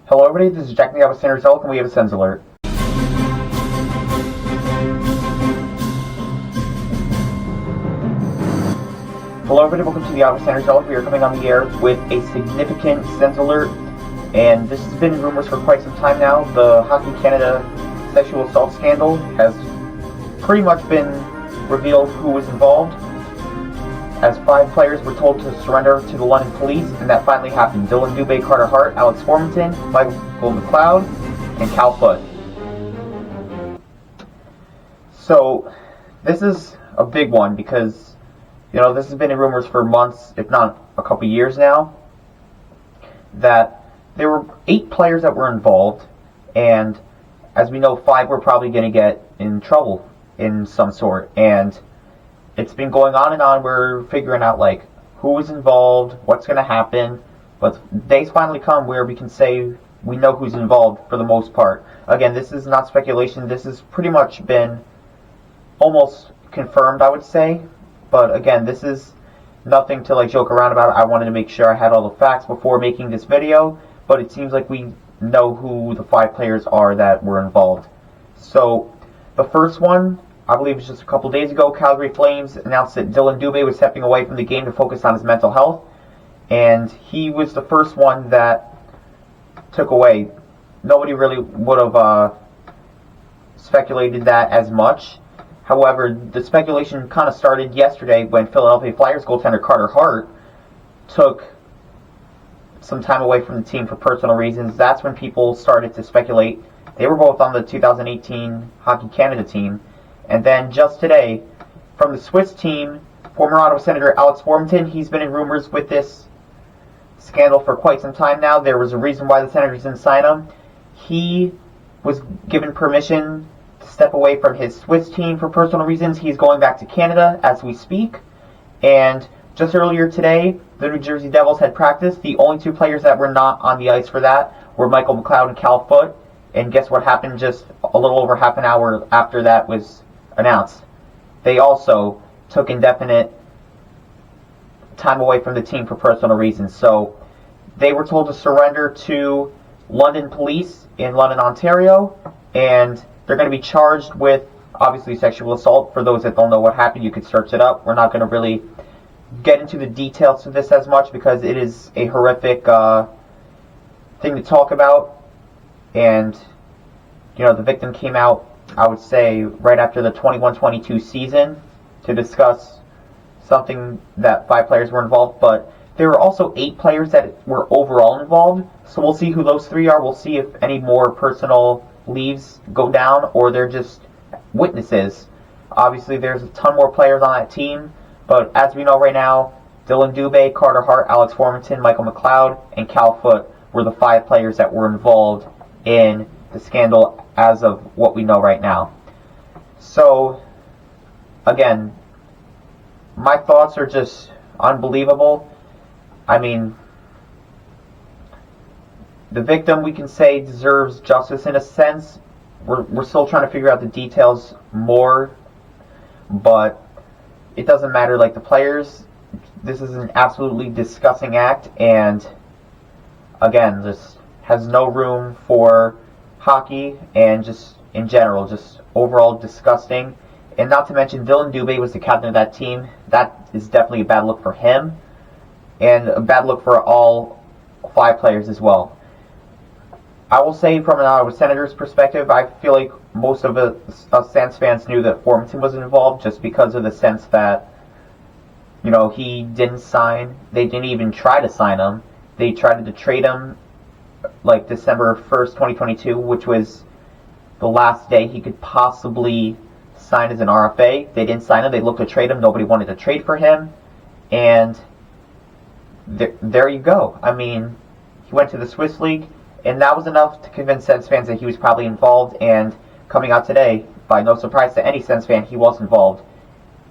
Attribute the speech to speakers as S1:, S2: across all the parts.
S1: Hello everybody, this is Jack with Sens Alert, and we have a Sens Alert. Hello everybody, welcome to the Sens Alert. We are coming on the air with a significant Sens Alert, and this has been in rumors for quite some time now. The Hockey Canada sexual assault scandal has pretty much been revealed who was involved, as 5 players were told to surrender to the London police, and that finally happened. Dylan Dubé, Carter Hart, Alex Formanton, Michael McLeod, and Cal Foote. So, this is a big one because, this has been in rumors for months, if not a couple years now, that there were 8 players that were involved, and as we know, 5 were probably going to get in trouble in some sort, and it's been going on and on. We're figuring out, who was involved, what's going to happen. But days finally come where we can say we know who's involved for the most part. Again, this is not speculation. This has pretty much been almost confirmed, I would say. But again, this is nothing to, joke around about. I wanted to make sure I had all the facts before making this video. But it seems like we know who the 5 players are that were involved. So, the first one, I believe it was just a couple days ago, Calgary Flames announced that Dylan Dubé was stepping away from the game to focus on his mental health. And he was the first one that took away. Nobody really would have speculated that as much. However, the speculation kind of started yesterday when Philadelphia Flyers goaltender Carter Hart took some time away from the team for personal reasons. That's when people started to speculate. They were both on the 2018 Hockey Canada team. And then just today, from the Swiss team, former Ottawa Senator Alex Formanton, he's been in rumors with this scandal for quite some time now. There was a reason why the Senators didn't sign him. He was given permission to step away from his Swiss team for personal reasons. He's going back to Canada as we speak. And just earlier today, the New Jersey Devils had practiced. The only 2 players that were not on the ice for that were Michael McLeod and Cal Foote. And guess what happened just a little over half an hour after that was announced? They also took indefinite time away from the team for personal reasons. So they were told to surrender to London police in London, Ontario, and they're going to be charged with, obviously, sexual assault. For those that don't know what happened, you could search it up. We're not going to really get into the details of this as much because it is a horrific thing to talk about. And, the victim came out, I would say, right after the 21-22 season to discuss something that 5 players were involved. But there were also 8 players that were overall involved. So we'll see who those 3 are. We'll see if any more personal leaves go down or they're just witnesses. Obviously, there's a ton more players on that team. But as we know right now, Dylan Dubé, Carter Hart, Alex Formanton, Michael McLeod, and Cal Foote were the 5 players that were involved in the scandal as of what we know right now. So, again, my thoughts are just unbelievable. I mean, the victim, we can say, deserves justice in a sense. We're still trying to figure out the details more, but it doesn't matter. The players, this is an absolutely disgusting act, and again, just has no room for hockey, and just in general, just overall disgusting. And not to mention, Dylan Dubé was the captain of that team. That is definitely a bad look for him, and a bad look for all 5 players as well. I will say, from an Ottawa Senators perspective, I feel like most of us Sens fans knew that Formanton was involved just because of the sense that, he didn't sign. They didn't even try to sign him. They tried to trade him December 1st, 2022, which was the last day he could possibly sign as an RFA. They didn't sign him. They looked to trade him. Nobody wanted to trade for him. And there you go. I mean, he went to the Swiss League, and that was enough to convince Sens fans that he was probably involved. And coming out today, by no surprise to any Sens fan, he was involved.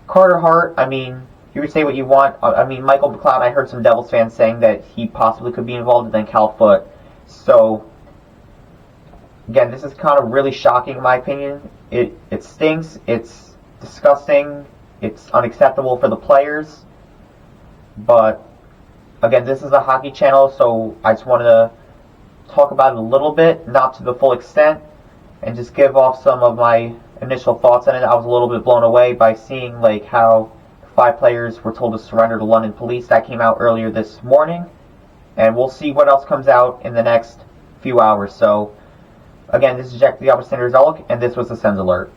S1: Carter Hart, I mean, you would say what you want. I mean, Michael McLeod, I heard some Devils fans saying that he possibly could be involved, and then Cal Foote. So, again, this is kind of really shocking in my opinion. It stinks. It's disgusting. It's unacceptable for the players. But, again, this is a hockey channel, so I just wanted to talk about it a little bit, not to the full extent, and just give off some of my initial thoughts on it. I was a little bit blown away by seeing like how 5 players were told to surrender to London police. That came out earlier this morning, and we'll see what else comes out in the next few hours. So, again, this is Jack the Opposite Outlook, and this was the Sens Alert.